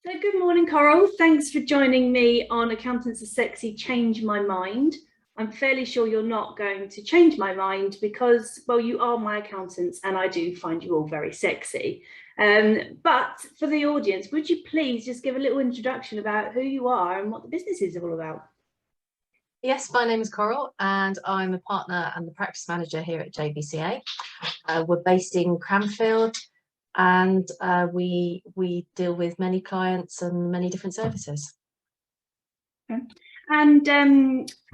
So good morning, Coral. Thanks for joining me on Accountants Are Sexy, Change My Mind. I'm fairly sure you're not going to change my mind because, well, you are my accountants and I do find you all very sexy. But for the audience, would you please just give a little introduction about who you are and what the business is all about? Yes, my name is Coral and I'm a partner and the practice manager here at JVCA. We're based in Cranfield and we deal with many clients and many different services. Okay. And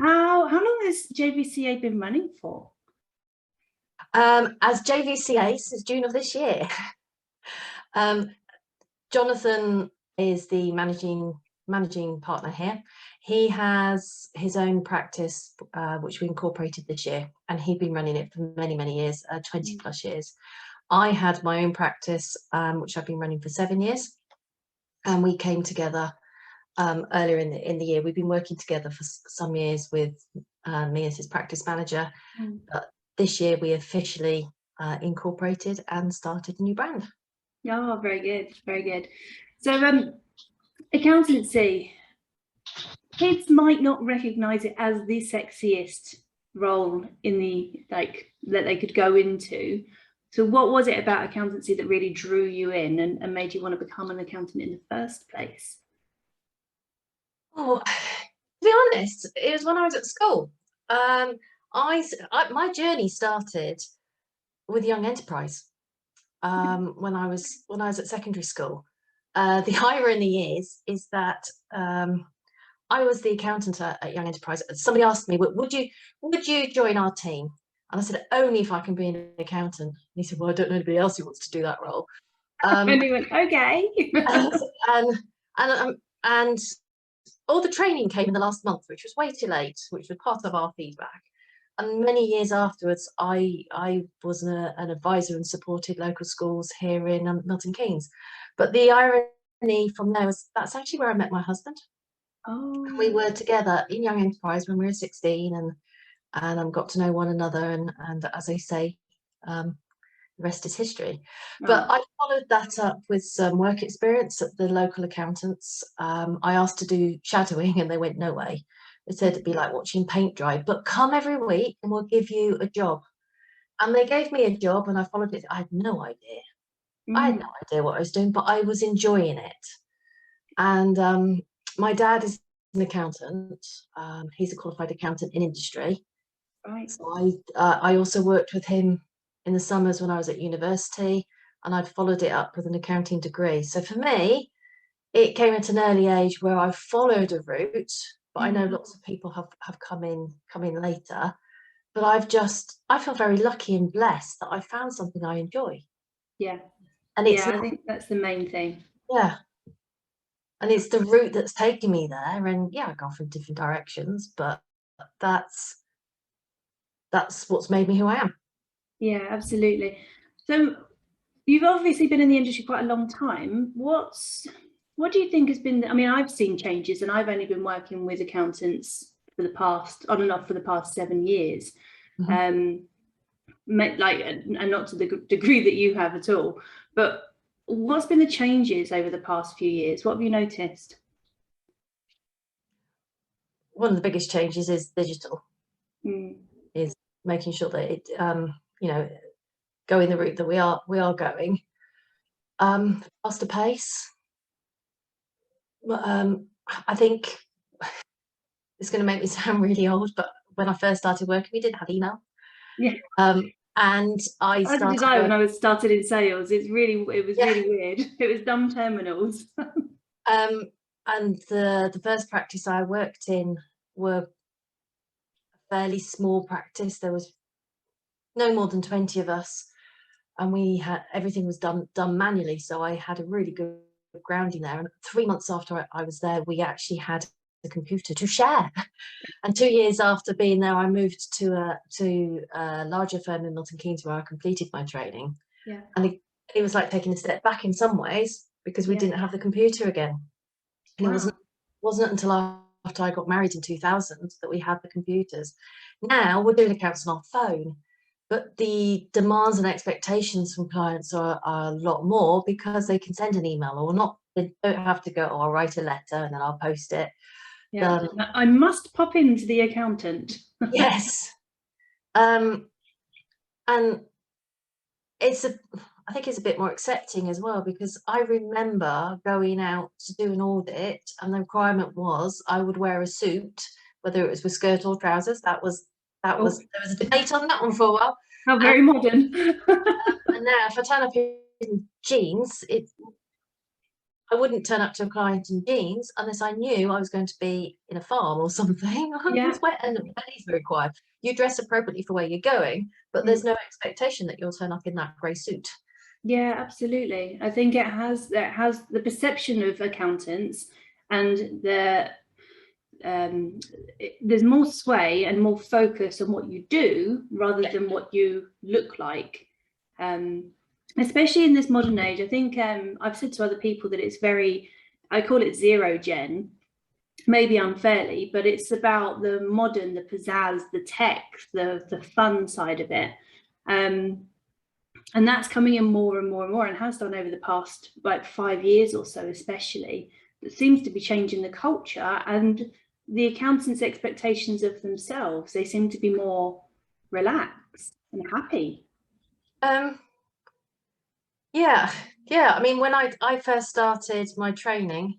how long has JVCA been running for? As JVCA since June of this year. Jonathan is the managing partner here. He has his own practice, which we incorporated this year, and he'd been running it for many years, 20 plus years. I had my own practice, which I've been running for 7 years, and we came together earlier in the year. We've been working together for some years with me as his practice manager, but this year we officially incorporated and started a new brand. Oh, very good, very good. So accountancy, kids might not recognize it as the sexiest role in the that they could go into. So what was it about accountancy that really drew you in and made you want to become an accountant in the first place? Oh, to be honest, it was when I was at school. My journey started with Young Enterprise when I was at secondary school. The irony is that I was the accountant at Young Enterprise. Somebody asked me, would you join our team? And I said, only if I can be an accountant. And he said, well, I don't know anybody else who wants to do that role. And he went, okay. and all the training came in the last month, which was way too late, which was part of our feedback. And many years afterwards, I was an advisor and supported local schools here in Milton Keynes. But the irony from there was that's actually where I met my husband. Oh. We were together in Young Enterprise when we were 16 and got to know one another. And as I say, the rest is history. But I followed that up with some work experience at the local accountants. I asked to do shadowing and they went, no way. They said it'd be like watching paint dry, but come every week and we'll give you a job. And they gave me a job and I followed it. I had no idea. I had no idea what I was doing, but I was enjoying it. And my dad is an accountant. He's a qualified accountant in industry. Right. So I also worked with him in the summers when I was at university, and I'd followed it up with an accounting degree. So for me, it came at an early age where I followed a route, but I know lots of people have come in later. But I feel very lucky and blessed that I found something I enjoy. Yeah. And I think that's the main thing. Yeah. And it's the route that's taken me there. And yeah, I've gone from different directions, but that's what's made me who I am. Yeah, absolutely. So you've obviously been in the industry quite a long time. What do you think has been, I mean, I've seen changes and I've only been working with accountants for the past, on and off for the past 7 years. And not to the degree that you have at all, but what's been the changes over the past few years? What have you noticed? One of the biggest changes is digital. Is making sure that it, going the route that we are going. Faster pace. I think it's going to make me sound really old, but when I first started working, we didn't have email. Yeah. And I started when I started in sales. It was really weird. It was dumb terminals. And the first practice I worked in were a fairly small practice. There was no more than 20 of us, and everything was done manually. So I had a really good grounding there. And 3 months after I was there, we actually had a computer to share. And 2 years after being there, I moved to a larger firm in Milton Keynes where I completed my training. Yeah. And it was like taking a step back in some ways because we didn't have the computer again. And it wasn't until after I got married in 2000 that we had the computers. Now we're doing accounts on our phone, but the demands and expectations from clients are a lot more because they can send an email or not They don't have to go, oh, I'll write a letter and then I'll post it. Yeah, I must pop into the accountant. Yes. And I think it's a bit more accepting as well, because I remember going out to do an audit and the requirement was I would wear a suit, whether it was with skirt or trousers. There was a debate on that one for a while. How very modern. And now if I turn up in jeans, I wouldn't turn up to a client in jeans unless I knew I was going to be in a farm or something. Yeah. Sweat and bellies are required. You dress appropriately for where you're going, but there's no expectation that you'll turn up in that grey suit. Yeah, absolutely. I think it has the perception of accountants, and there's more sway and more focus on what you do rather than what you look like. Especially in this modern age, I think I've said to other people that it's I call it zero gen, maybe unfairly, but it's about the modern, the pizzazz, the tech, the fun side of it. And that's coming in more and more and more, and has done over the past like 5 years or so, especially. That seems to be changing the culture and the accountants' expectations of themselves. They seem to be more relaxed and happy. Yeah. I mean, when I first started my training,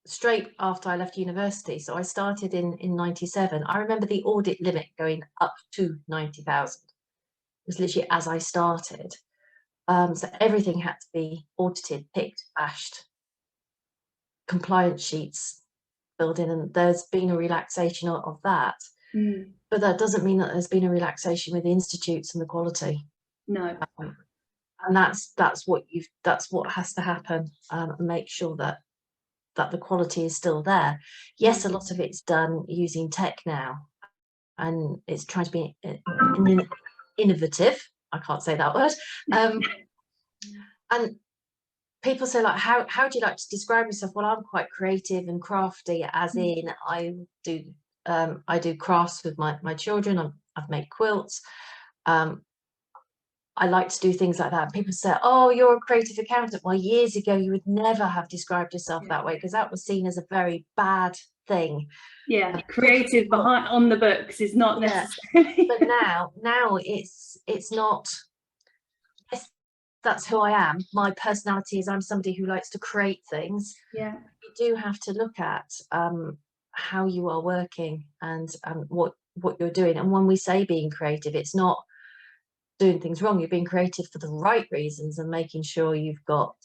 straight after I left university, so I started in 97. I remember the audit limit going up to 90,000. It was literally as I started. So everything had to be audited, picked, bashed, compliance sheets filled in, and there's been a relaxation of that. But that doesn't mean that there's been a relaxation with the institutes and the quality. No. And that's what has to happen, and make sure that the quality is still there. Yes, a lot of it's done using tech now, and it's trying to be innovative. I can't say that word. And people say, like, how do you like to describe yourself? Well, I'm quite creative and crafty, as in I do crafts with my children. I've made quilts. I like to do things like that. People say, oh, you're a creative accountant. Well, years ago, you would never have described yourself that way, because that was seen as a very bad thing. Yeah, creative behind on the books is not necessarily. But now it's not. Yes, that's who I am. My personality is I'm somebody who likes to create things. Yeah. You do have to look at how you are working and what you're doing. And when we say being creative, it's not doing things wrong. You're being creative for the right reasons and making sure you've got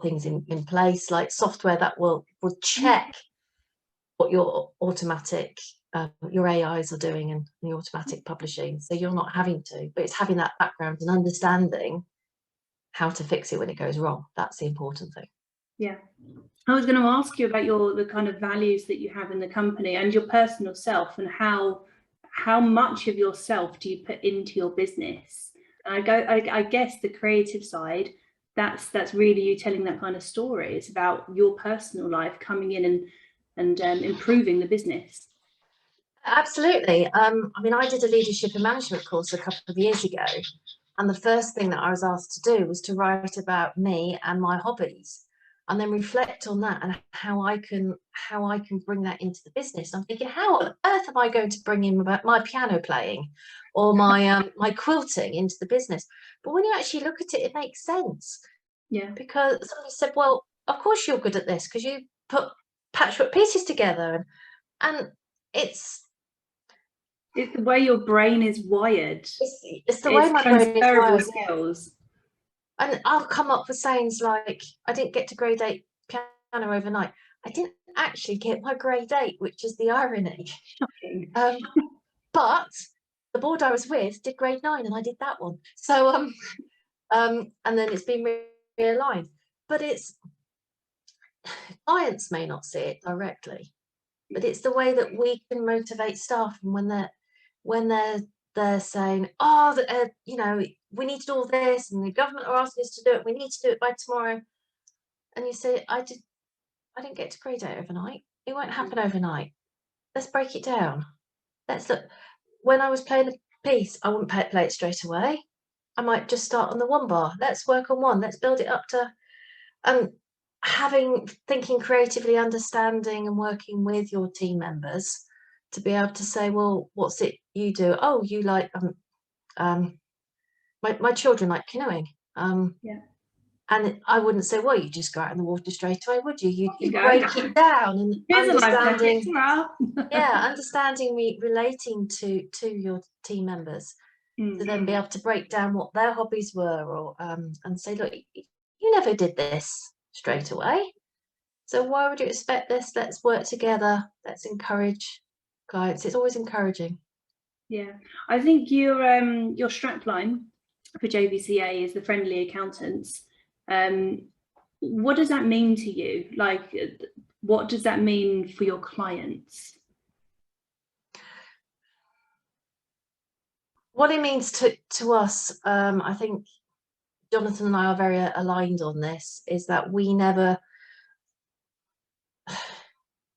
things in place, like software that will check what your automatic your AIs are doing and the automatic publishing, so you're not having to, but it's having that background and understanding how to fix it when it goes wrong. That's the important thing. Yeah, I was going to ask you about the kind of values that you have in the company and your personal self, and how much of yourself do you put into your business? And I guess the creative side, that's really you telling that kind of story. It's about your personal life coming in and improving the business. Absolutely. I mean, I did a leadership and management course a couple of years ago, and the first thing that I was asked to do was to write about me and my hobbies, and then reflect on that and how I can bring that into the business. I'm thinking, how on earth am I going to bring in my piano playing or my my quilting into the business? But when you actually look at it, it makes sense. Yeah. Because somebody said, well, of course you're good at this because you put patchwork pieces together, and it's the way your brain is wired. It's the way my brain is wired. Skills. And I'll come up with sayings like, I didn't get to grade 8 piano overnight. I didn't actually get my grade 8, which is the irony. Shocking. But the board I was with did grade 9 and I did that one. So and then it's been realigned. But it's clients may not see it directly, but it's the way that we can motivate staff. And when they're saying, oh, you know, we need to do all this, and the government are asking us to do it, we need to do it by tomorrow, and you say, I didn't get to grade 8 overnight. It won't happen overnight. Let's break it down. Let's look. When I was playing a piece, I wouldn't play it straight away. I might just start on the 1 bar. Let's work on 1. Let's build it up to thinking creatively, understanding and working with your team members to be able to say, well, what's it you do? Oh, you like my children like canoeing. Yeah. And I wouldn't say, well, you just go out in the water straight away, would you? You go. break it down, and Here's a life understanding, jacket. understanding relating to your team members, to then be able to break down what their hobbies were, or and say, look, you never did this straight away, so why would you expect this? Let's work together. Let's encourage clients. It's always encouraging. Yeah, I think your strapline for JVCA is the friendly accountants. What does that mean to you? Like, what does that mean for your clients? What it means to us, I think Jonathan and I are very aligned on this, is that we never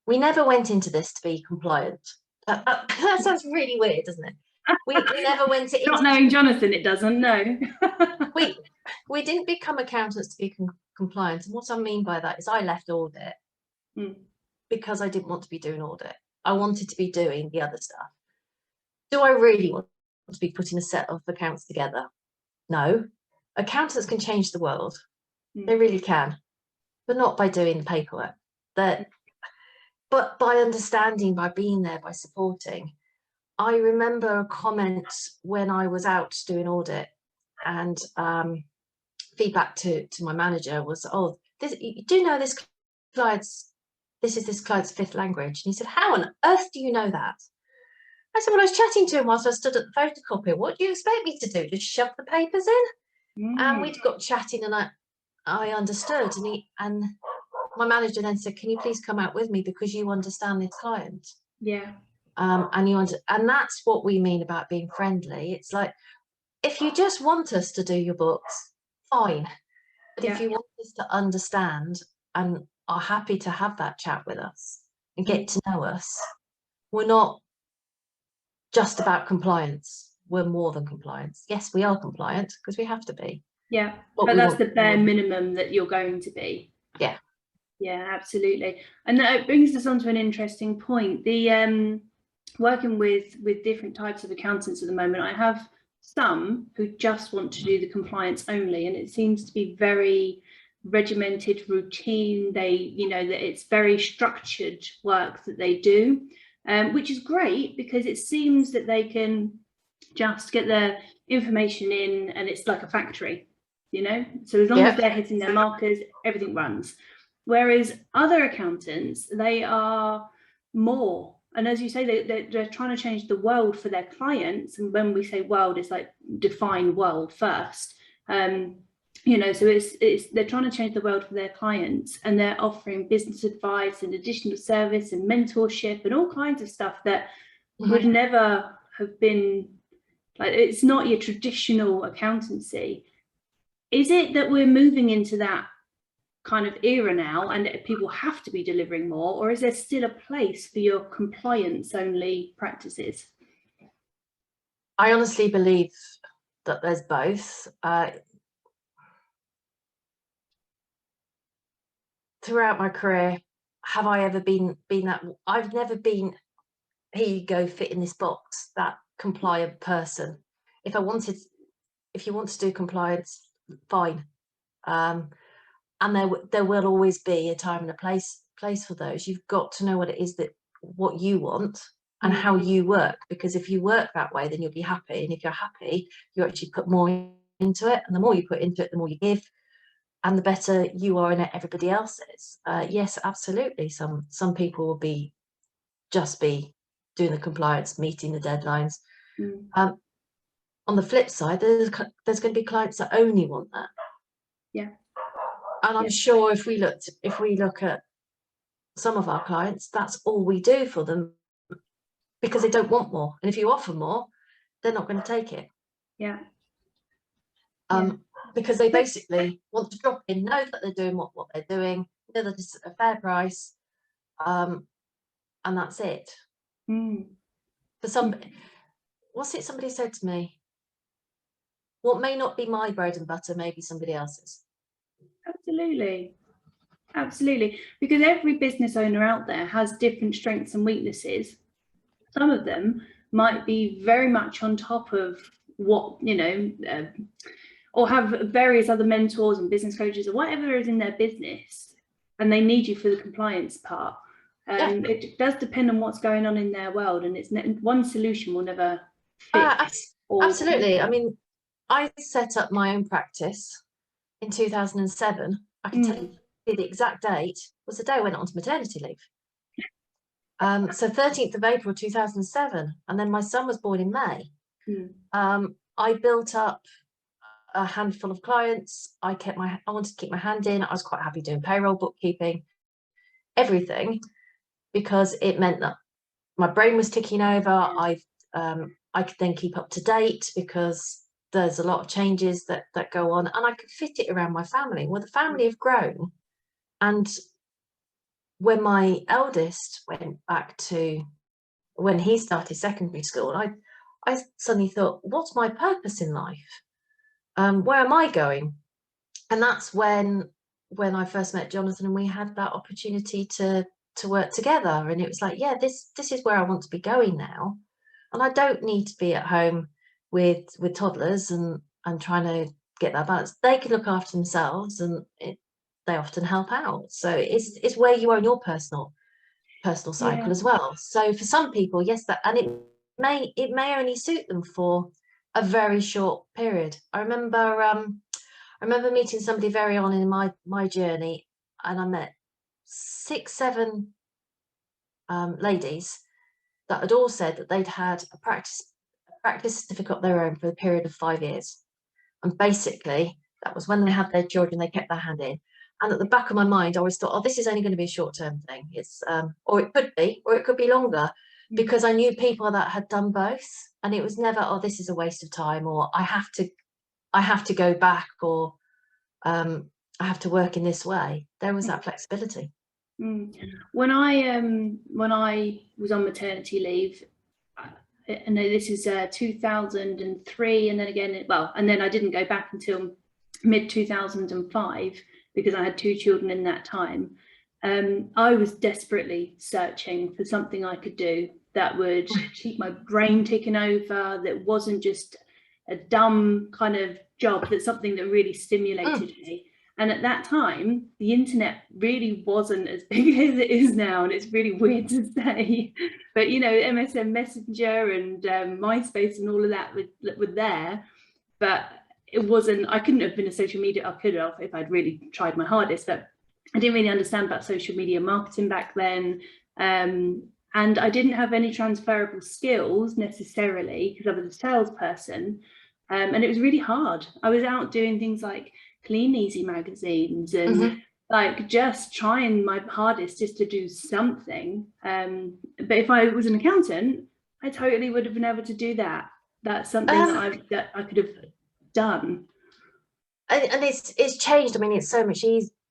went into this to be compliant. That sounds really weird, doesn't it? We never went into Not knowing Jonathan, it doesn't. No. we didn't become accountants to be compliant, and what I mean by that is I left audit because I didn't want to be doing audit. I wanted to be doing the other stuff. Do I really want to be putting a set of accounts together? No. Accountants can change the world. They really can, but not by doing the paperwork. But by understanding, by being there, by supporting. I remember a comment when I was out doing audit, and feedback to my manager was, oh, you do know this is this client's fifth language? And he said, how on earth do you know that? I said, well, I was chatting to him whilst I stood at the photocopy. What do you expect me to do? Just shove the papers in? And we'd got chatting, and I understood. And my manager then said, can you please come out with me because you understand this client? Yeah. And that's what we mean about being friendly. It's like, if you just want us to do your books, fine. But if you want us to understand and are happy to have that chat with us and get to know us, we're not just about compliance. We're more than compliance. Yes, we are compliant because we have to be. Yeah, but that's the bare minimum that you're going to be. Yeah. Yeah, absolutely. And that brings us on to an interesting point. The working with different types of accountants at the moment, I have some who just want to do the compliance only, and it seems to be very regimented, routine. They, that it's very structured work that they do, which is great because it seems that they can just get the information in and it's like a factory, so as long as they're hitting their markers, everything runs. Whereas other accountants, they are more, and as you say, they're trying to change the world for their clients. And when we say world, it's like define world first. So they're trying to change the world for their clients, and they're offering business advice and additional service and mentorship and all kinds of stuff that would never have been, like, it's not your traditional accountancy. Is it that we're moving into that kind of era now and people have to be delivering more, or is there still a place for your compliance only practices? I honestly believe that there's both. Throughout my career, have I ever been that? I've never been, here you go, fit in this box, that compliant person. If you want to do compliance, fine. And there will always be a time and a place for those. You've got to know what it is what you want and how you work, because if you work that way, then you'll be happy. And if you're happy, you actually put more into it. And the more you put into it, the more you give, and the better you are in it, everybody else is. Yes, absolutely. Some people will just be doing the compliance, meeting the deadlines. On the flip side, there's going to be clients that only want that. Yeah. And I'm sure if we look at some of our clients, that's all we do for them because they don't want more. And if you offer more, they're not going to take it. Yeah. Because they basically want to drop in, know that they're doing what they're doing, know that it's a fair price, and that's it. For somebody, somebody said to me, what may not be my bread and butter may be somebody else's. Absolutely. Absolutely. Because every business owner out there has different strengths and weaknesses. Some of them might be very much on top of what, you know, or have various other mentors and business coaches or whatever is in their business, and they need you for the compliance part. It does depend on what's going on in their world, and it's one solution will never fix. Absolutely. I mean, I set up my own practice in 2007. I can tell you the exact date was the day I went on to maternity leave. So 13th of April 2007, and then my son was born in May. I built up a handful of clients. I wanted to keep my hand in. I was quite happy doing payroll, bookkeeping, everything, because it meant that my brain was ticking over. I could then keep up to date because there's a lot of changes that go on, and I could fit it around my family. Well, the family have grown, and when my eldest went back to when he started secondary school, I suddenly thought, what's my purpose in life? Where am I going? And that's when I first met Jonathan, and we had that opportunity to work together. And it was like, yeah, this is where I want to be going now. And I don't need to be at home with toddlers and trying to get that balance. They can look after themselves, and they often help out. So it's where you own your personal cycle as well. So for some people, yes, and it may only suit them for a very short period. I remember meeting somebody very on in my journey, and I met 6, 7 ladies that had all said that they'd had a practice certificate of their own for a period of 5 years. And basically, that was when they had their children, they kept their hand in. And at the back of my mind, I always thought, oh, this is only going to be a short-term thing. It's or it could be longer, because I knew people that had done both, and it was never, oh, this is a waste of time, or I have to go back, or I have to work in this way. There was that flexibility. When I was on maternity leave, and this is 2003, and then again, and then I didn't go back until mid 2005 because I had 2 children in that time. I was desperately searching for something I could do that would keep my brain ticking over, that wasn't just a dumb kind of job, that's something that really stimulated me. And at that time, the internet really wasn't as big as it is now, and it's really weird to say, but you know, MSN Messenger and MySpace and all of that were there, but it wasn't. I couldn't have been a social media. I could have if I'd really tried my hardest, but I didn't really understand about social media marketing back then, and I didn't have any transferable skills necessarily because I was a salesperson, and it was really hard. I was out doing things like Clean Easy magazines and like just trying my hardest just to do something. But if I was an accountant, I totally would have been able to do that. That's something that I could have done. And it's changed. I mean, it's so much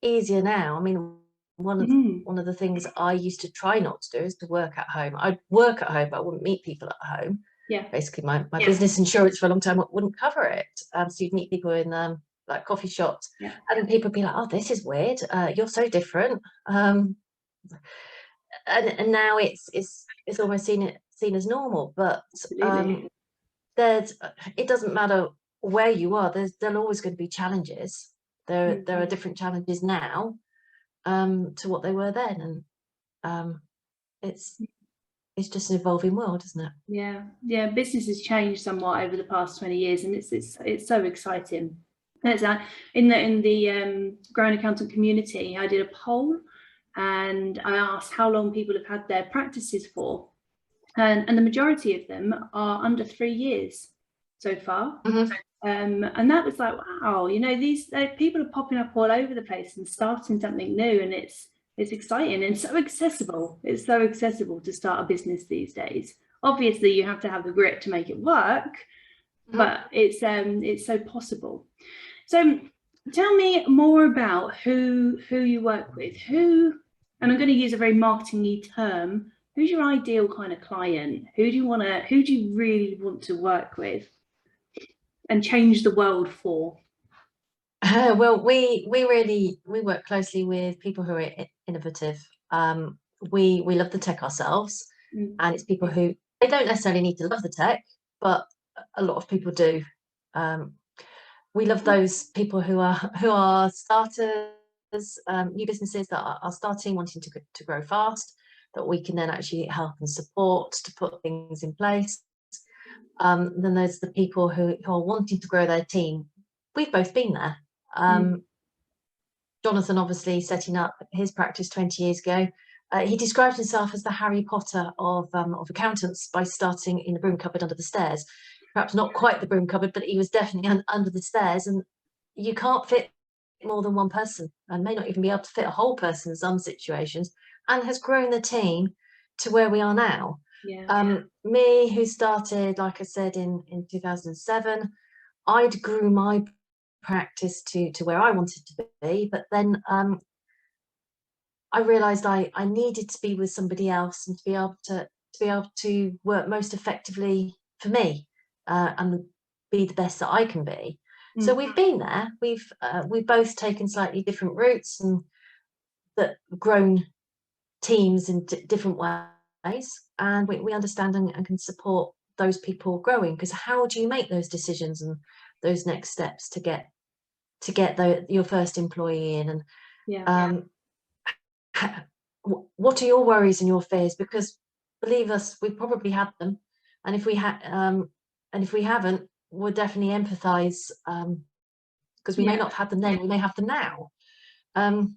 easier now. I mean, one of the things I used to try not to do is to work at home. I'd work at home, but I wouldn't meet people at home. Yeah. Basically, my business insurance for a long time wouldn't cover it. So you'd meet people in like coffee shops, and people would be like, "Oh, this is weird. You're so different." And now it's almost seen as normal. But it doesn't matter where you are. There's always going to be challenges. There are different challenges now to what they were then, and it's just an evolving world, isn't it? Yeah. Business has changed somewhat over the past 20 years, and it's so exciting. And in the growing accountant community, I did a poll, and I asked how long people have had their practices for, and the majority of them are under 3 years so far. And that was like, wow, you know, these people are popping up all over the place and starting something new, and it's exciting and so accessible. It's so accessible to start a business these days. Obviously, you have to have the grit to make it work, but it's so possible. So tell me more about who you work with. And I'm going to use a very marketing-y term. Who's your ideal kind of client? Who do you really want to work with and change the world for? Well, we work closely with people who are innovative. We love the tech ourselves, and it's people who, they don't necessarily need to love the tech, but a lot of people do. We love those people who are starters, new businesses that are starting, wanting to grow fast, that we can then actually help and support to put things in place. Then there's the people who are wanting to grow their team. We've both been there. Jonathan, obviously, setting up his practice 20 years ago, he described himself as the Harry Potter of accountants by starting in the broom cupboard under the stairs. Perhaps not quite the broom cupboard, but he was definitely under the stairs. And you can't fit more than one person, and may not even be able to fit a whole person in some situations, and has grown the team to where we are now. Me, who started, like I said, in 2007, I'd grew my practice to where I wanted to be, but then I realized I needed to be with somebody else and to be able to work most effectively for me, and be the best that I can be. So we've been there. We've both taken slightly different routes and that grown teams in different ways, and we understand and can support those people growing, because how do you make those decisions and those next steps to get your first employee in? And what are your worries and your fears? Because believe us, we probably had them, and if we haven't, we'll definitely empathize, because we may not have had them then, we may have them now. And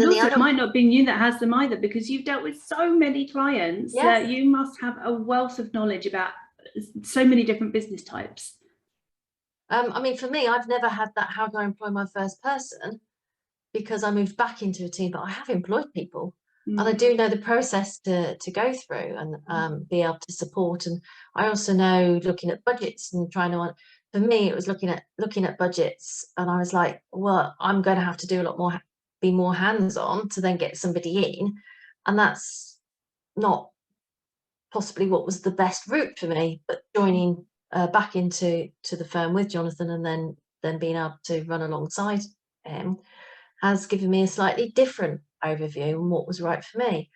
also, it might not be you that has them either, because you've dealt with so many clients that you must have a wealth of knowledge about so many different business types. I mean, for me, I've never had that, how do I employ my first person? Because I moved back into a team, but I have employed people, and I do know the process to go through and be able to support. And I also know, looking at budgets and trying to, for me, it was looking at budgets, and I was like, well, I'm going to have to do a lot more, be more hands-on to then get somebody in, and that's not possibly what was the best route for me. But joining back into the firm with Jonathan, and then being able to run alongside him, has given me a slightly different overview on what was right for me.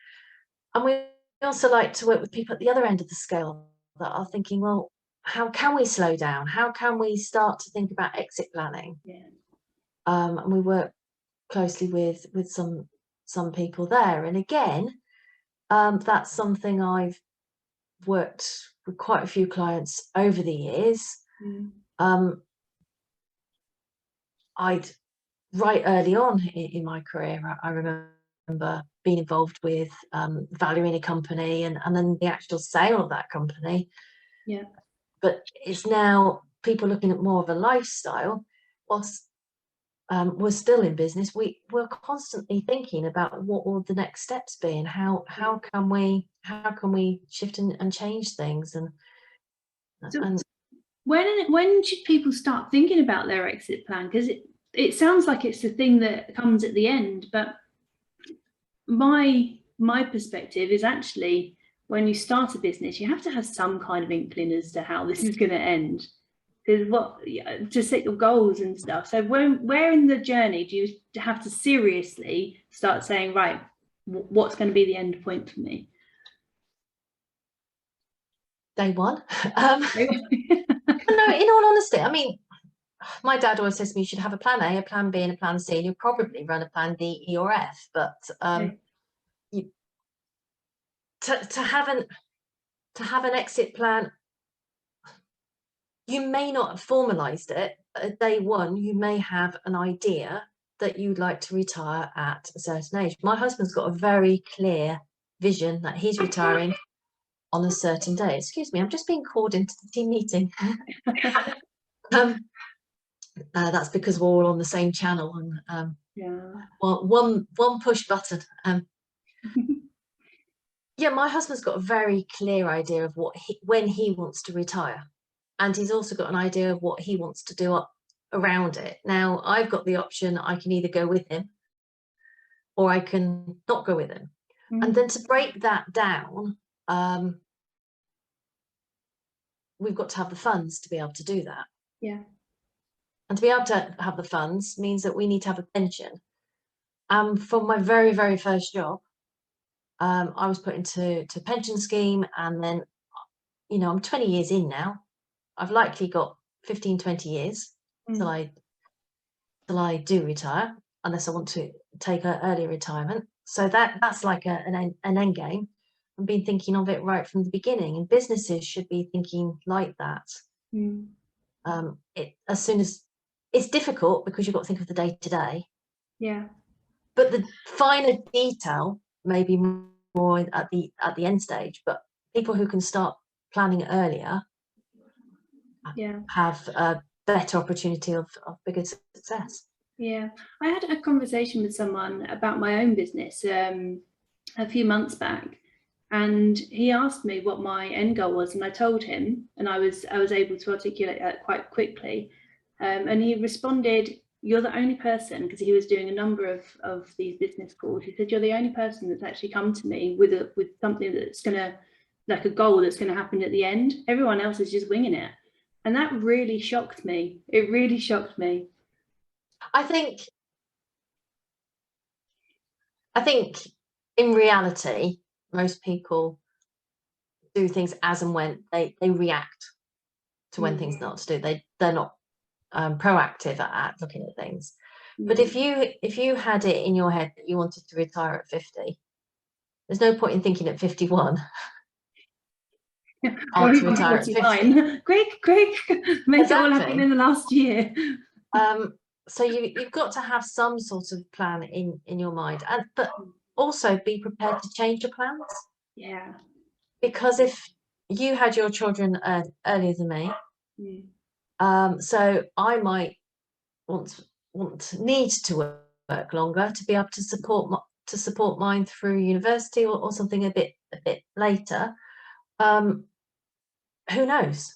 And we also like to work with people at the other end of the scale that are thinking, well, how can we slow down? How can we start to think about exit planning? And we work closely with some people there. And again, that's something I've worked with quite a few clients over the years. Right early on in my career, I remember being involved with valuing a company and then the actual sale of that company. But it's now people looking at more of a lifestyle. Whilst we're still in business, we're constantly thinking about what will the next steps be, and how can we shift and change things. And when should people start thinking about their exit plan? Because it sounds like it's the thing that comes at the end, but my perspective is actually, when you start a business, you have to have some kind of inkling as to how this is going to end, because to set your goals and stuff. So where in the journey do you have to seriously start saying, right, what's going to be the end point for me? Day one. No, in all honesty, I mean, my dad always says to me, you should have a plan A, a plan B, and a plan C, and you'll probably run a plan D, E, or F. But to have an exit plan, you may not have formalized it, but at day one, you may have an idea that you'd like to retire at a certain age. My husband's got a very clear vision that he's retiring on a certain day. Excuse me, I'm just being called into the team meeting. That's because we're all on the same channel, and one push button. Yeah, my husband's got a very clear idea of when he wants to retire, and he's also got an idea of what he wants to do around it. Now, I've got the option, I can either go with him or I can not go with him. And then to break that down, we've got to have the funds to be able to do that. And to be able to have the funds means that we need to have a pension. From my very, very first job, I was put into a pension scheme, and then, you know, I'm 20 years in now. I've likely got 15, 20 years till I do retire, unless I want to take an early retirement. So that's like an end game. I've been thinking of it right from the beginning, and businesses should be thinking like that. As soon as it's difficult, because you've got to think of the day to day. Yeah. But the finer detail may be more at the end stage. But people who can start planning earlier, have a better opportunity of bigger success. Yeah, I had a conversation with someone about my own business a few months back, and he asked me what my end goal was, and I told him, and I was able to articulate that quite quickly, and he responded, "You're the only person," because he was doing a number of these business calls. He said, "You're the only person that's actually come to me with something that's gonna, like a goal that's going to happen at the end. Everyone else is just winging it." And that really shocked me. It really shocked me. I think in reality, most people do things as and when they react to when things not to do. They're not proactive at looking at things. But if you had it in your head that you wanted to retire at 50, there's no point in thinking at 51. Or even 49. Quick, make it all happen in the last year. So you've got to have some sort of plan in your mind, but also be prepared to change your plans. Yeah. Because if you had your children earlier than me, so I might need to work longer to be able to support mine through university or something a bit later. Who knows?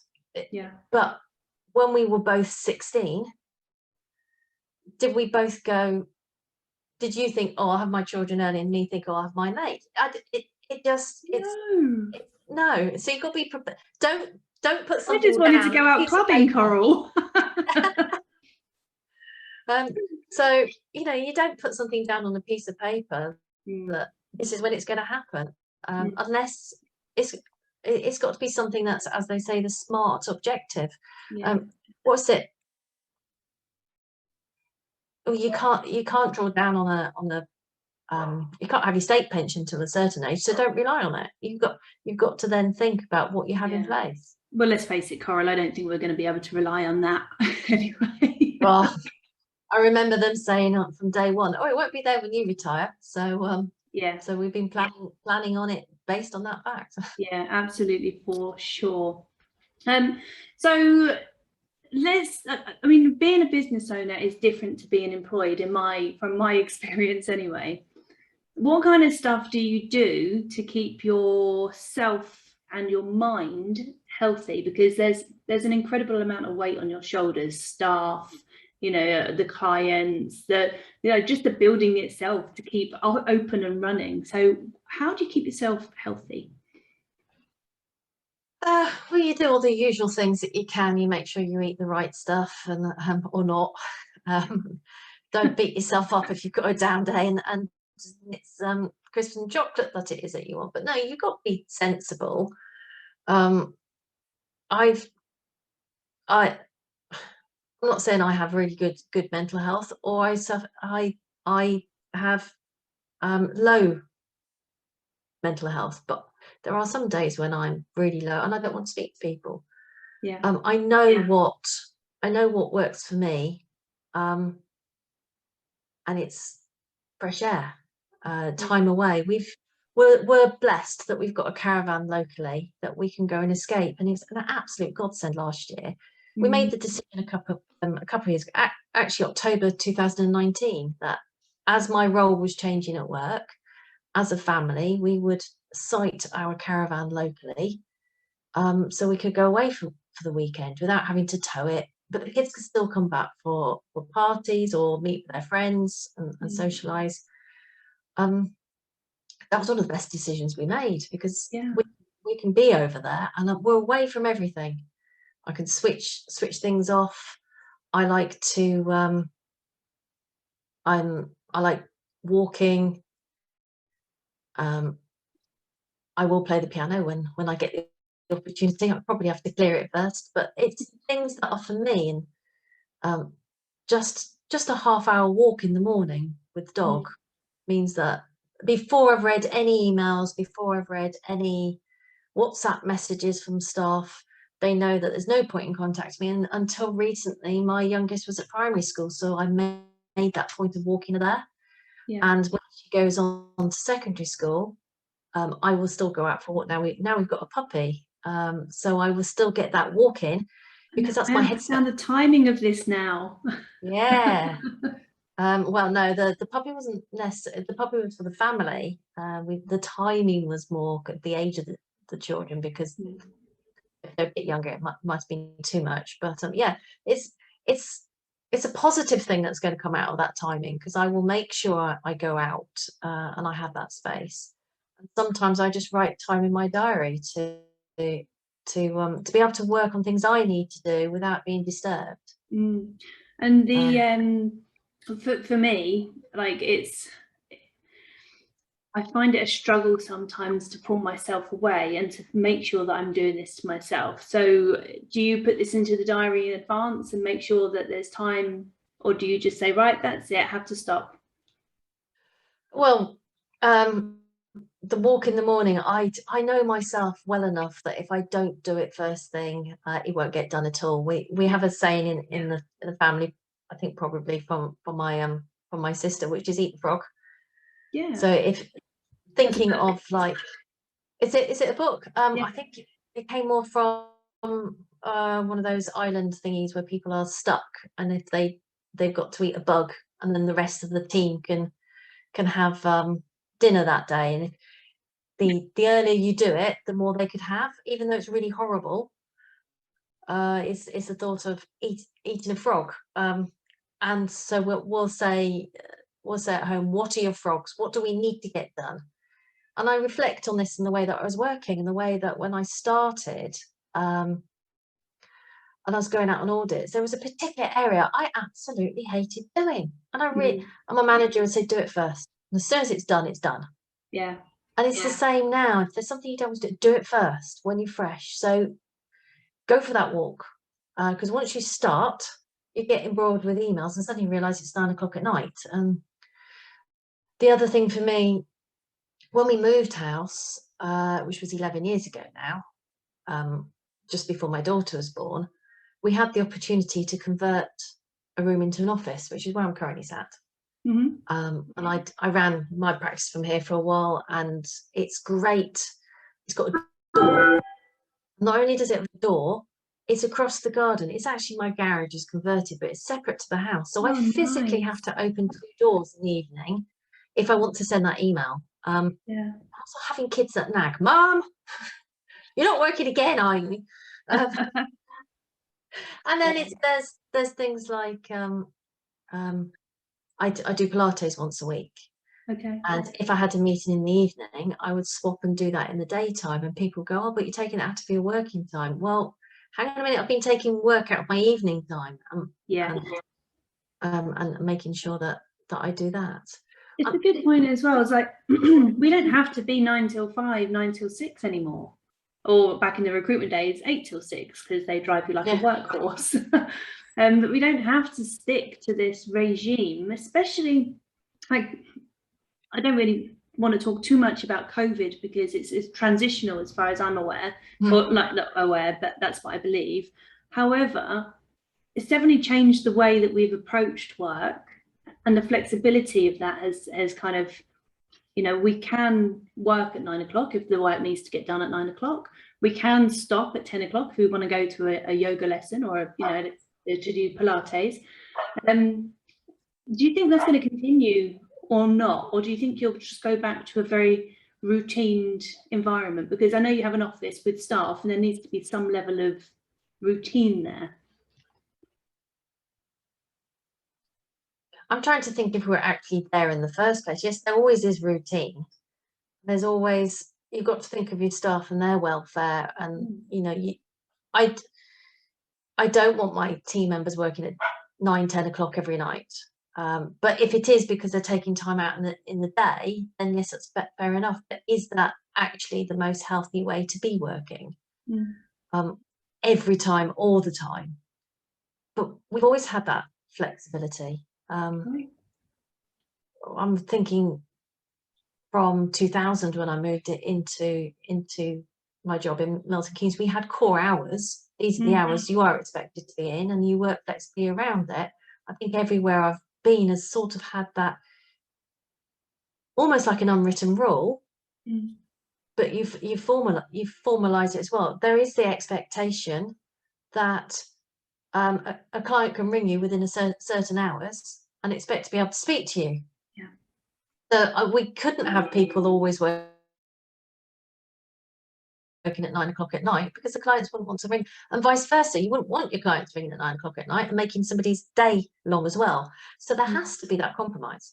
Yeah. But when we were both 16, did we both go, did you think, oh, I'll have my children early, and me think, oh, I'll have mine late? No. So you've got to be prepared. Don't put something down. I just wanted to go out clubbing, Coral. So, you know, you don't put something down on a piece of paper that this is when it's going to happen, unless it's got to be something that's, as they say, the smart objective. What's it? Well, you can't draw down on a you can't have your state pension till a certain age, so don't rely on it. You've got to then think about what you have in place. Well, let's face it, Coral, I don't think we're going to be able to rely on that anyway. Well, I remember them saying from day one, oh, it won't be there when you retire. So so we've been planning on it based on that fact. Yeah, absolutely, for sure. So I mean, being a business owner is different to being employed from my experience anyway. What kind of stuff do you do to keep yourself and your mind healthy? Because there's an incredible amount of weight on your shoulders, staff, you know, the clients, just the building itself to keep open and running. So how do you keep yourself healthy? Well, you do all the usual things that you can. You make sure you eat the right stuff, and or not. Don't beat yourself up if you've got a down day and it's crisps and chocolate that it is that you want. But no, you've got to be sensible. I'm not saying I have really good mental health, or I have low mental health, but there are some days when I'm really low and I don't want to speak to people. I know what works for me, and it's fresh air, time away. We're blessed that we've got a caravan locally that we can go and escape, and it's an absolute godsend. Last year we made the decision a couple of years ago, actually October 2019, that as my role was changing at work, as a family, we would site our caravan locally, so we could go away for the weekend without having to tow it. But the kids could still come back for parties or meet with their friends and socialise. That was one of the best decisions we made, because we can be over there and we're away from everything. I can switch things off. I like to I like walking. I will play the piano when I get the opportunity. I probably have to clear it first, but it's things that are for me. And just a half-hour walk in the morning with the dog means that before I've read any emails, before I've read any WhatsApp messages from staff, they know that there's no point in contacting me. And until recently, my youngest was at primary school, so I made that point of walking her there. Yeah. And when she goes on to secondary school, I will still go out for a walk. Now we've got a puppy, so I will still get that walk in, because that's my headset. I understand the timing of this now. Yeah. Well, no, the puppy wasn't necessarily, the puppy was for the family. The timing was more the age of the children, because if they're a bit younger, it might have been too much. But yeah, it's a positive thing that's going to come out of that timing, because I will make sure I go out and I have that space. And sometimes I just write time in my diary to be able to work on things I need to do without being disturbed. And the for me, like, I find it a struggle sometimes to pull myself away and to make sure that I'm doing this to myself. So do you put this into the diary in advance and make sure that there's time, or do you just say, right, that's it, have to stop? Well, the walk in the morning, I know myself well enough that if I don't do it first thing, it won't get done at all. We have a saying in the family, I think probably from my sister, which is eat the frog. Yeah. So if thinking of, like, is it a book? Yeah. I think it came more from one of those island thingies where people are stuck, and if they've got to eat a bug, and then the rest of the team can have dinner that day. And if the earlier you do it, the more they could have, even though it's really horrible. It's the thought of eating a frog. And so we'll say at home, what are your frogs? What do we need to get done? And I reflect on this in the way that I was working, and the way that when I started, and I was going out on audits, there was a particular area I absolutely hated doing. And and my manager would say, do it first. And as soon as it's done, it's done. Yeah. And it's the same now. If there's something you don't want to do it first when you're fresh. So go for that walk. Because once you start, you get embroiled with emails and suddenly you realise it's 9 o'clock at night. And the other thing for me, when we moved house, which was 11 years ago now, just before my daughter was born, we had the opportunity to convert a room into an office, which is where I'm currently sat. And I ran my practice from here for a while, and it's great. It's got a door. Not only does it have a door, it's across the garden. It's actually, my garage is converted, but it's separate to the house. So I physically have to open 2 doors in the evening if I want to send that email. Also having kids that nag, Mum, you're not working again, are you? And then there's things like I do Pilates once a week. Okay. And if I had a meeting in the evening, I would swap and do that in the daytime. And people go, oh, but you're taking it out of your working time. Well, hang on a minute, I've been taking work out of my evening time. And making sure that I do that. It's a good point as well. It's like, we don't have to be 9 till 5, 9 till 6 anymore. Or back in the recruitment days, 8 till 6, because they drive you like a workhorse. But we don't have to stick to this regime, especially, like, I don't really want to talk too much about COVID because it's transitional as far as I'm aware, or like, not aware, but that's what I believe. However, it's definitely changed the way that we've approached work, and the flexibility of that has kind of, you know, we can work at 9 o'clock if the work needs to get done at 9 o'clock. We can stop at 10 o'clock if we want to go to a yoga lesson, or, you know, to do Pilates. Do you think that's going to continue or not? Or do you think you'll just go back to a very routined environment? Because I know you have an office with staff, and there needs to be some level of routine there. I'm trying to think if we're actually there in the first place. Yes, there always is routine. There's always, you've got to think of your staff and their welfare. And, you know, I don't want my team members working at 9-10 o'clock every night. But if it is because they're taking time out in the day, then yes, that's fair enough. But is that actually the most healthy way to be working? Every time, all the time? But we've always had that flexibility. I'm thinking from 2000, when I moved it into my job in Milton Keynes, we had core hours. These are the hours you are expected to be in, and you work flexibly around it. I think everywhere I've been has sort of had that, almost like an unwritten rule, but you formalize it as well. There is the expectation that a client can ring you within a certain hours and expect to be able to speak to you. Yeah. So we couldn't have people always working at 9 o'clock at night, because the clients wouldn't want to ring, and vice versa. You wouldn't want your clients ringing at 9 o'clock at night and making somebody's day long as well. So there has to be that compromise.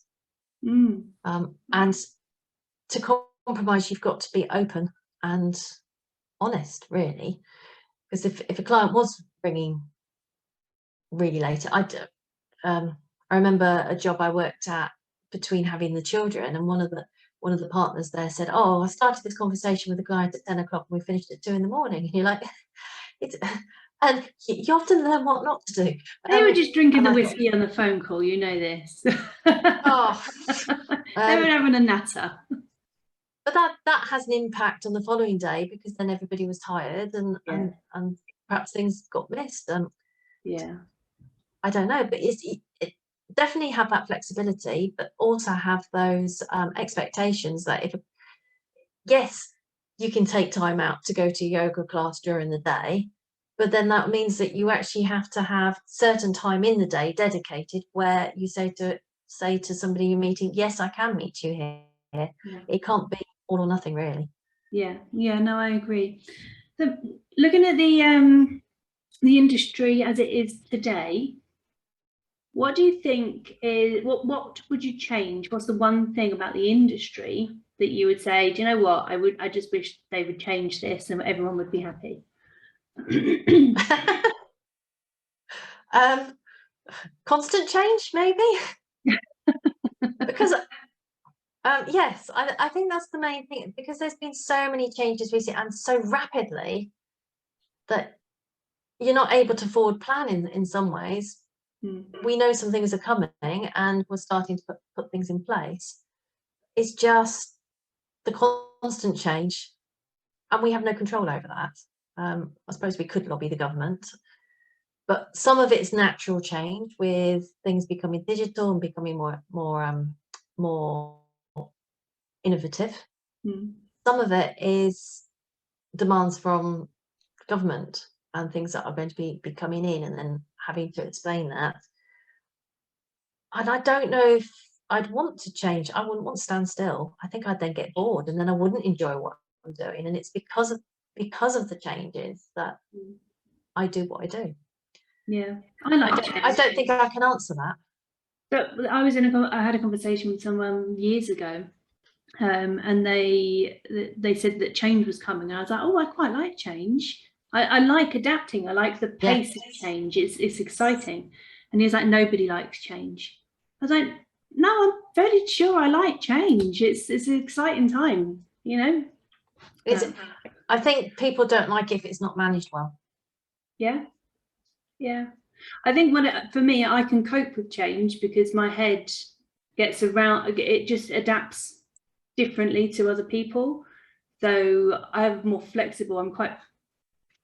And to compromise, you've got to be open and honest, really. Because if a client was ringing really late, I remember a job I worked at between having the children, and one of the partners there said, "Oh, I started this conversation with a client at 10 o'clock and we finished at 2 in the morning." And you're like, and you often learn what not to do. They were just drinking the whiskey on the phone call, you know this. They were having a natter. But that has an impact on the following day, because then everybody was tired, and perhaps things got missed. I don't know, but it definitely have that flexibility, but also have those expectations that yes, you can take time out to go to yoga class during the day, but then that means that you actually have to have certain time in the day dedicated, where you say to somebody you're meeting, yes, I can meet you here. It can't be all or nothing, really. No, I agree. So looking at the industry as it is today, what do you think is, what would you change? What's the one thing about the industry that you would say, do you know what, I just wish they would change this and everyone would be happy? Constant change, maybe. Because yes, I think that's the main thing, because there's been so many changes recently and so rapidly that you're not able to forward plan in some ways. We know some things are coming and we're starting to put things in place. It's just the constant change, and we have no control over that. I suppose we could lobby the government, but some of it's natural change, with things becoming digital and becoming more innovative. Some of it is demands from government and things that are going to be coming in, and then having to explain that. And I don't know if I'd want to change. I wouldn't want to stand still. I think I'd then get bored, and then I wouldn't enjoy what I'm doing. And it's because of the changes that I do what I do. I don't think I can answer that. But I had a conversation with someone years ago, and they said that change was coming. And I was like, oh, I quite like change. I like adapting. I like the pace of change. It's exciting. And he was like, nobody likes change. I was like, no, I'm very sure I like change. It's an exciting time, you know. I think people don't like it if it's not managed well. Yeah. I think for me, I can cope with change because my head gets around. It just adapts differently to other people. So I'm more flexible. I'm quite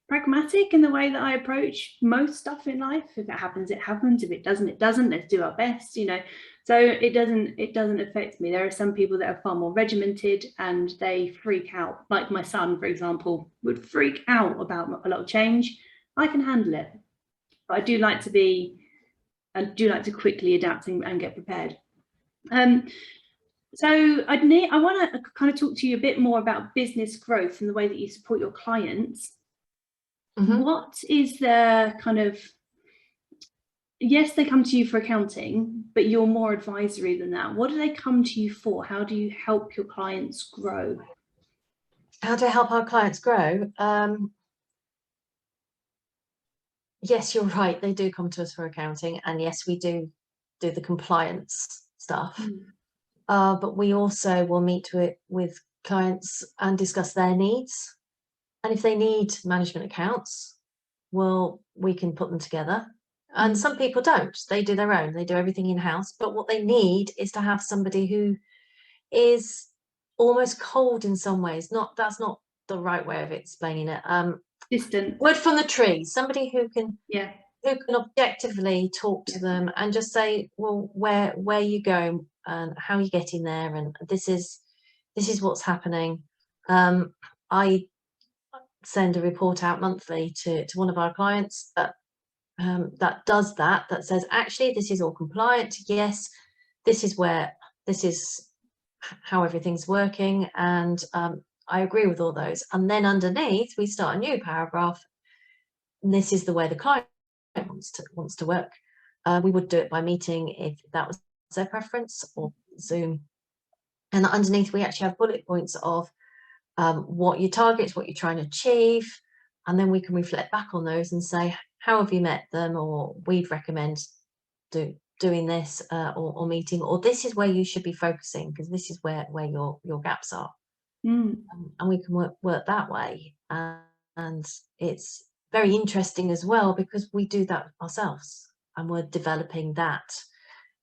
pragmatic in the way that I approach most stuff in life. If it happens, it happens. If it doesn't, it doesn't. Let's do our best, you know. So it doesn't affect me. There are some people that are far more regimented and they freak out. Like my son, for example, would freak out about a lot of change. I can handle it, but I do like to quickly adapt and get prepared. So I want to kind of talk to you a bit more about business growth and the way that you support your clients. What is the kind of, yes, they come to you for accounting, but you're more advisory than that. What do they come to you for? How do you help your clients grow? How to help our clients grow? yes, you're right. They do come to us for accounting, and yes, we do the compliance stuff. But we also will meet with clients and discuss their needs. And if they need management accounts, well, we can put them together. And some people don't. They do their own. They do everything in-house. But what they need is to have somebody who is almost cold in some ways. That's not the right way of explaining it. Distant. Word from the tree. Somebody who can Yeah. who can objectively talk to them and just say, well, where are you going and how are you getting there, and this is what's happening. I send a report out monthly to one of our clients that does that says, actually, this is all compliant. Yes, this is how everything's working, and I agree with all those. And then underneath we start a new paragraph, and this is the way the client wants to work. We would do it by meeting if that was their preference, or Zoom. And underneath we actually have bullet points of what your targets, what you're trying to achieve, and then we can reflect back on those and say, how have you met them, or we'd recommend doing this, or meeting, or this is where you should be focusing because this is where your gaps are. And we can work that way, and it's very interesting as well because we do that ourselves and we're developing that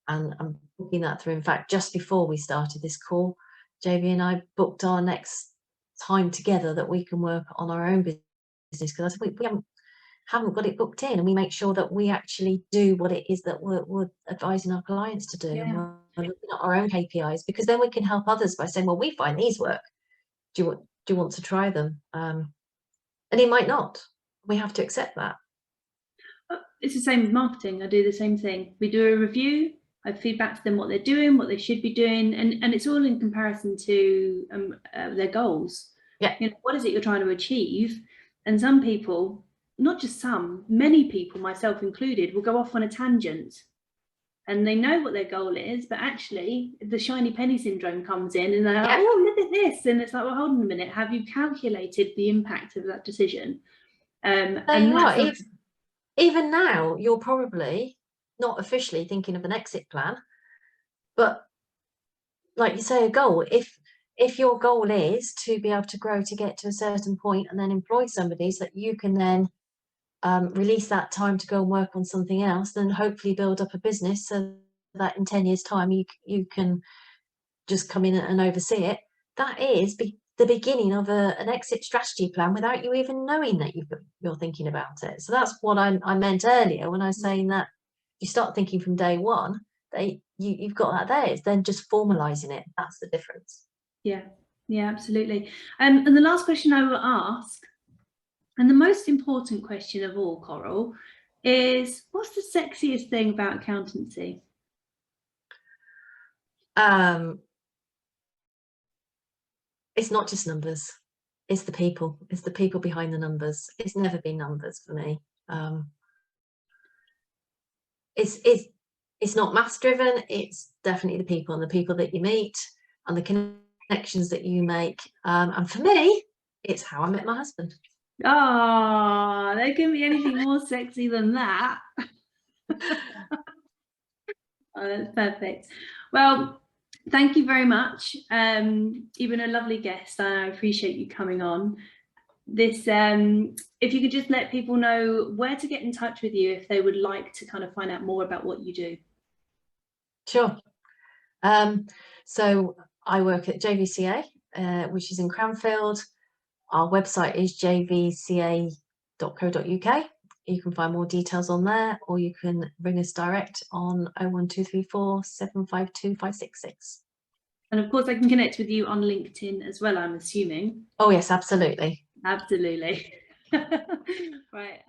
and looking that through. In fact, just before we started this call, JV and I booked our next time together that we can work on our own business, because I think we haven't got it booked in, and we make sure that we actually do what it is that we're advising our clients to do. Yeah. And we're looking at our own KPIs, because then we can help others by saying, well, we find these work. Do you want to try them? And it might not. We have to accept that. It's the same with marketing. I do the same thing. We do a review. I feed back to them what they're doing, what they should be doing, and it's all in comparison to their goals. Yeah. You know, what is it you're trying to achieve? And some people, not just some, many people, myself included, will go off on a tangent. And they know what their goal is, but actually the shiny penny syndrome comes in and they're like, oh, look at this. And it's like, well, hold on a minute. Have you calculated the impact of that decision? And that's even now, you're probably not officially thinking of an exit plan, but like you say, a goal. If your goal is to be able to grow to get to a certain point and then employ somebody so that you can then release that time to go and work on something else, then hopefully build up a business so that in 10 years time you can just come in and oversee it. That is the beginning of an exit strategy plan without you even knowing that you're thinking about it. So that's what I meant earlier when I was saying that you start thinking from day one, you've got that there. It's then just formalizing it. That's the difference. Yeah, absolutely. And the last question I will ask, and the most important question of all, Coral, is what's the sexiest thing about accountancy? It's not just numbers. It's the people. It's the people behind the numbers. It's never been numbers for me. It's not maths driven. It's definitely the people, and the people that you meet and the connections that you make. And for me, it's how I met my husband. Oh, there can be anything more sexy than that. Oh, that's perfect. Well, thank you very much. You've been a lovely guest. I appreciate you coming on. This, if you could just let people know where to get in touch with you if they would like to kind of find out more about what you do. Sure. So I work at JVCA, which is in Cranfield. Our website is jvca.co.uk. You can find more details on there, or you can ring us direct on 01234 752 566. And of course, I can connect with you on LinkedIn as well, I'm assuming. Oh, yes, absolutely. Absolutely. Right.